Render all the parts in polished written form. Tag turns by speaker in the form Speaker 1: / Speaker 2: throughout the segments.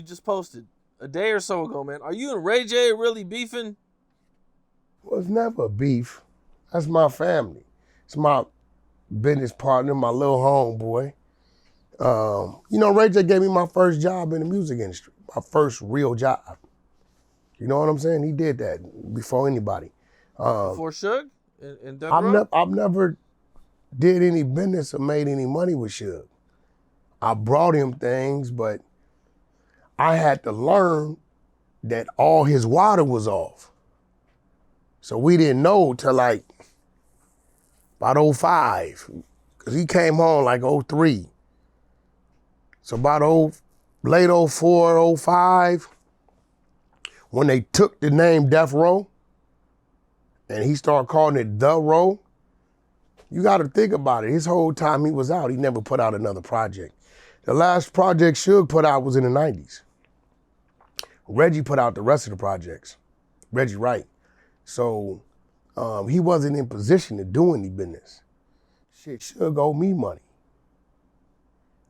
Speaker 1: you just posted a day or so ago, man. Are you and Ray J really beefing?
Speaker 2: Well, it's never beef. That's my family. It's my business partner, my little homeboy. Ray J gave me my first job in the music industry, my first real job. You know what I'm saying? He did that before anybody.
Speaker 1: Before Suge and Death Row?
Speaker 2: I've never did any business or made any money with Suge. I brought him things, but I had to learn that all his water was off. So we didn't know till like about 05, because he came home like 03. So about late 04, 05, when they took the name Death Row and he started calling it The Row, you got to think about it. His whole time he was out, he never put out another project. The last project Suge put out was in the 90s. Reggie put out the rest of the projects, Reggie Wright. So he wasn't in position to do any business. Shit, Suge owed me money.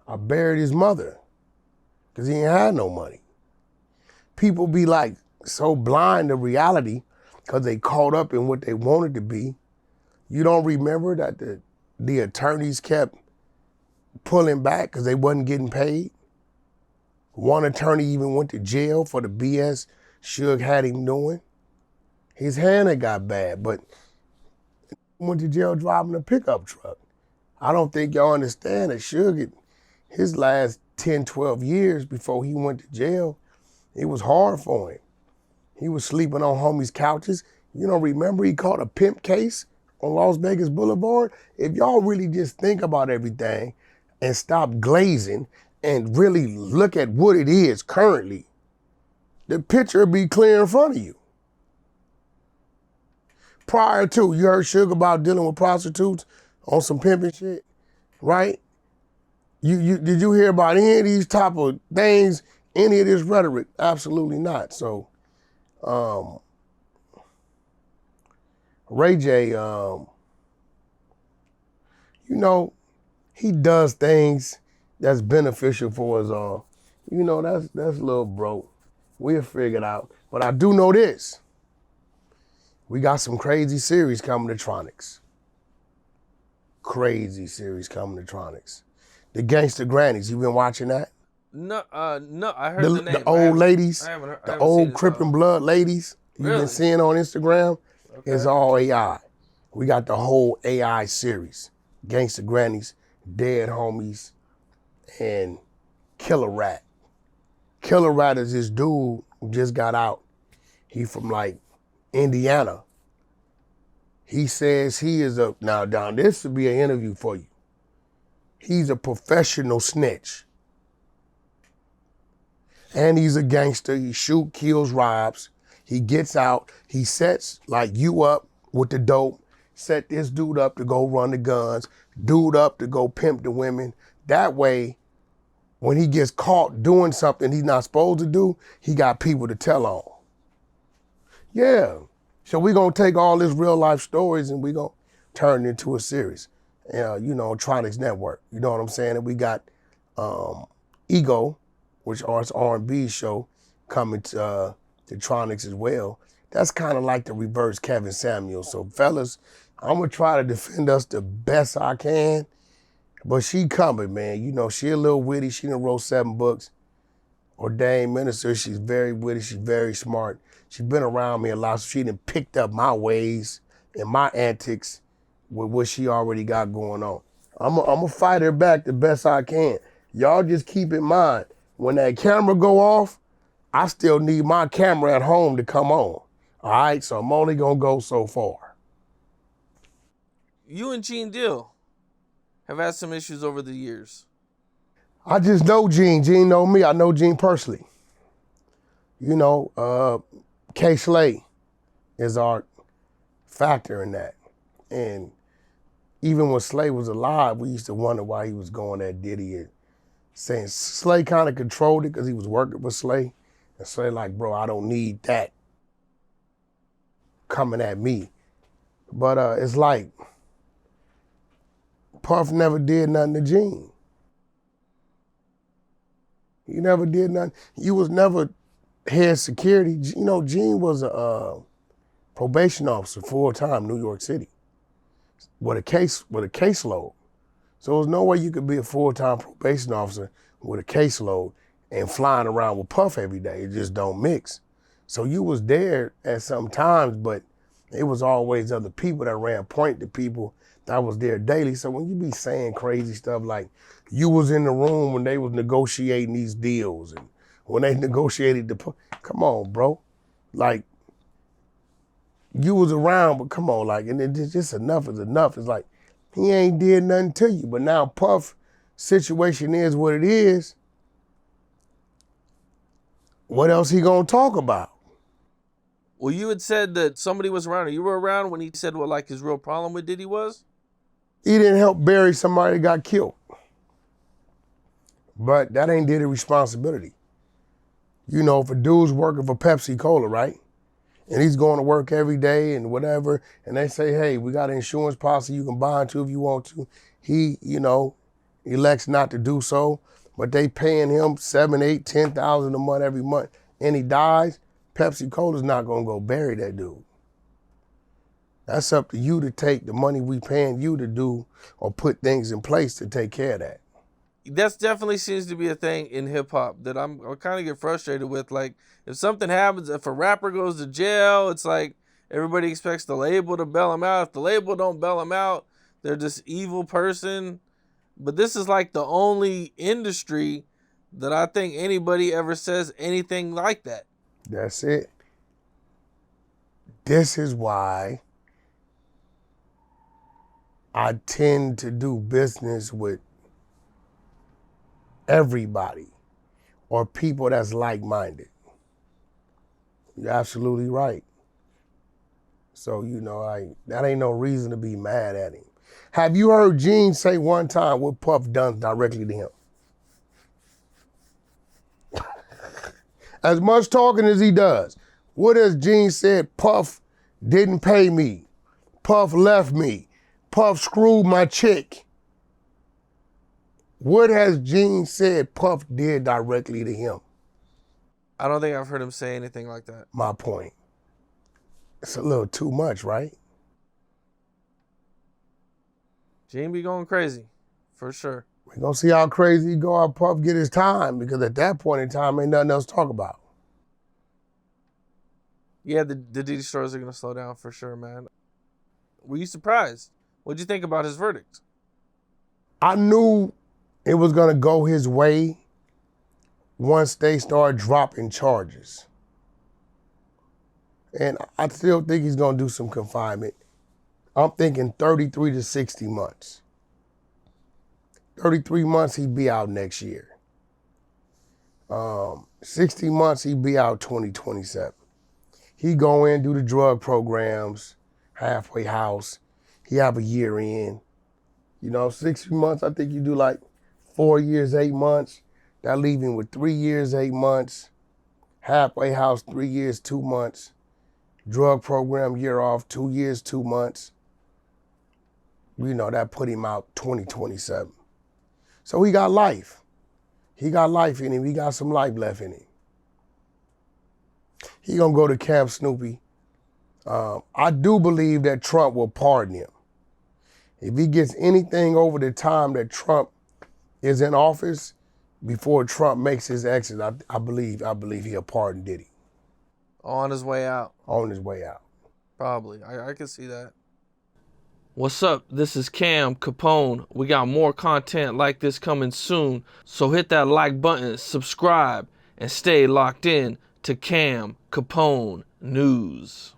Speaker 2: I buried his mother because he ain't had no money. People be like so blind to reality because they caught up in what they wanted to be. You don't remember that the attorneys kept pulling back because they wasn't getting paid? One attorney even went to jail for the BS Suge had him doing. His hand had got bad, but went to jail driving a pickup truck. I don't think y'all understand that Suge, his last 10, 12 years before he went to jail, it was hard for him. He was sleeping on homies' couches. You don't remember he caught a pimp case on Las Vegas Boulevard? If y'all really just think about everything and stop glazing and really look at what it is currently, the picture will be clear in front of you. Prior to, you heard Suge about dealing with prostitutes on some pimping shit, right? Did you hear about any of these type of things, any of this rhetoric? Absolutely not. So, Ray J, he does things that's beneficial for us all. That's a little broke. We'll figure it out. But I do know this. We got some crazy series coming to Tronics. Crazy series coming to Tronics. The Gangsta Grannies, you been watching that?
Speaker 1: No, I heard the name.
Speaker 2: The old ladies,
Speaker 1: the
Speaker 2: old Crip and Blood ladies you've been seeing on Instagram,
Speaker 1: Okay.
Speaker 2: It's all AI. We got the whole AI series. Gangsta Grannies, Dead Homies, and Killer Rat. Killer Rat is this dude who just got out. He from like Indiana. He says he is now down, this would be an interview for you. He's a professional snitch. And he's a gangster. He shoot, kills, robs. He gets out. He sets like you up with the dope. Set this dude up to go run the guns. Dude up to go pimp the women. That way, when he gets caught doing something he's not supposed to do, he got people to tell on. Yeah. So we're going to take all this real life stories and we're going to turn it into a series. Tronics Network. You know what I'm saying? And we got Ego, which is R&B show, coming to Tronics as well. That's kind of like the reverse Kevin Samuel. So fellas, I'm going to try to defend us the best I can, but she coming, man. She a little witty. She done wrote 7 books. Ordained minister, she's very witty, she's very smart. She's been around me a lot, so she done picked up my ways and my antics with what she already got going on. I'm gonna fight her back the best I can. Y'all just keep in mind, when that camera go off, I still need my camera at home to come on. All right, so I'm only gonna go so far.
Speaker 1: You and Gene Deal have had some issues over the years.
Speaker 2: I just know Gene. Gene know me. I know Gene personally. K. Slay is our factor in that. And even when Slay was alive, we used to wonder why he was going at Diddy and saying Slay kind of controlled it because he was working with Slay. And Slay like, bro, I don't need that coming at me. But it's like, Puff never did nothing to Gene. You never did nothing. You was never head security. You know, Gene was a probation officer full-time, New York City, with a caseload. So there's no way you could be a full-time probation officer with a caseload and flying around with Puff every day. It just don't mix. So you was there at some times, but it was always other people that ran point to people that was there daily. So when you be saying crazy stuff like you was in the room when they was negotiating these deals and when they negotiated come on, bro. Like, you was around, but come on, like, and it's just enough is enough. It's like, he ain't did nothing to you. But now Puff situation is what it is. What else he gonna talk about?
Speaker 1: Well, you had said that somebody was around, or you were around when he said what like his real problem with Diddy was?
Speaker 2: He didn't help bury somebody that got killed. But that ain't Diddy's responsibility. You know, if a dude's working for Pepsi Cola, right? And he's going to work every day and whatever, and they say, hey, we got an insurance policy you can buy into if you want to. He, you know, elects not to do so, but they paying him $7,000, $8,000, $10,000 a month every month, and he dies. Pepsi Cola's not gonna go bury that dude. That's up to you to take the money we paying you to do or put things in place to take care of that.
Speaker 1: That definitely seems to be a thing in hip hop that I kind of get frustrated with. Like, if something happens, if a rapper goes to jail, it's like everybody expects the label to bail him out. If the label don't bail him out, they're this evil person. But this is like the only industry that I think anybody ever says anything like that.
Speaker 2: That's it. This is why I tend to do business with everybody or people that's like-minded. You're absolutely right. So, you know, that ain't no reason to be mad at him. Have you heard Gene say one time what Puff done directly to him? As much talking as he does, what has Gene said? Puff didn't pay me. Puff left me. Puff screwed my chick. What has Gene said Puff did directly to him?
Speaker 1: I don't think I've heard him say anything like that.
Speaker 2: My point. It's a little too much, right?
Speaker 1: Gene be going crazy, for sure.
Speaker 2: We're gonna see how crazy he go out Puff get his time, because at that point in time, ain't nothing else to talk about.
Speaker 1: Yeah, the Diddy stories are gonna slow down for sure, man. Were you surprised? What'd you think about his verdict?
Speaker 2: I knew it was gonna go his way once they start dropping charges. And I still think he's gonna do some confinement. I'm thinking 33 to 60 months. 33 months, he'd be out next year. 60 months, he'd be out 2027. He go in, do the drug programs, halfway house. He have a year in. You know, 60 months, I think you do like 4 years, 8 months. That leave him with 3 years, 8 months. Halfway house, 3 years, 2 months. Drug program, year off, 2 years, 2 months. You know, that put him out 2027. So he got life. He got life in him. He got some life left in him. He gonna go to Camp Snoopy. I do believe that Trump will pardon him. If he gets anything over the time that Trump is in office, before Trump makes his exit, I believe he'll pardon Diddy.
Speaker 1: On his way out.
Speaker 2: On his way out.
Speaker 1: Probably. I can see that. What's up? This is Cam Capone. We got more content like this coming soon. So hit that like button, subscribe, and stay locked in to Cam Capone News.